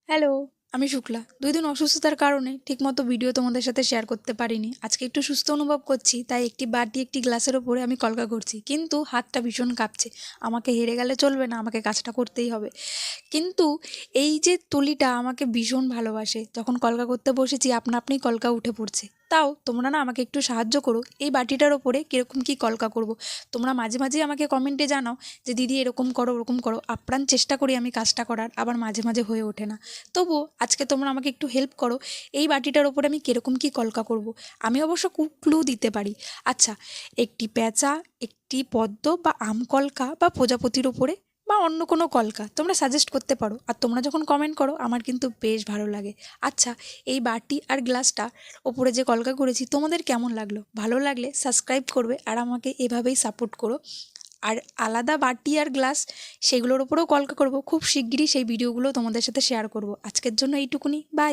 Hello, আমি শুক্লা। ২ দিন অসুস্থতার কারণে ঠিকমতো ভিডিও তোমাদের সাথে শেয়ার করতে পারিনি। আজকে একটু সুস্থ অনুভব করছি, তাই একটি বাটি একটি গ্লাসের ওপরে আমি কলকা করছি। কিন্তু হাতটা ভীষণ কাঁপছে। আমাকে হেরে গেলে চলবে না, আমাকে কাজটা করতেই হবে। কিন্তু এই যে তুলিটা আমাকে ভীষণ ভালোবাসে। যখন কলকা করতে বসেছি আপনা আপনিই কলকা উঠে পড়ছে। তাও তোমরা না আমাকে একটু সাহায্য করো, এই বাটিটার ওপরে কীরকম কী কলকা করব। তোমরা মাঝে মাঝেই আমাকে কমেন্টে জানাও যে দিদি এরকম করো ওরকম করো। আপ্রাণ চেষ্টা করি আমি কাজটা করার, আবার মাঝে মাঝে হয়ে ওঠে না। তবুও আজকে তোমরা আমাকে একটু হেল্প করো, এই বাটিটার ওপরে আমি কীরকম কী কলকা করব। আমি অবশ্য ক্লু দিতে পারি। আচ্ছা, একটি পেঁচা, একটি পদ্ম বা আম কলকা বা প্রজাপতির ওপরে বা অন্য কোনো কলকা তোমরা সাজেস্ট করতে পারো। আর তোমরা যখন কমেন্ট করো আমার কিন্তু বেশ ভালো লাগে। আচ্ছা, এই বাটি আর গ্লাসটা ওপরে যে কলকা করেছি তোমাদের কেমন লাগলো? ভালো লাগলে সাবস্ক্রাইব করবে আর আমাকে এভাবেই সাপোর্ট করো। আর আলাদা বাটি আর গ্লাস সেগুলোর ওপরেও কলকা করব, খুব শিগগিরই সেই ভিডিওগুলো তোমাদের সাথে শেয়ার করব। আজকের জন্য এইটুকুনি, বাই।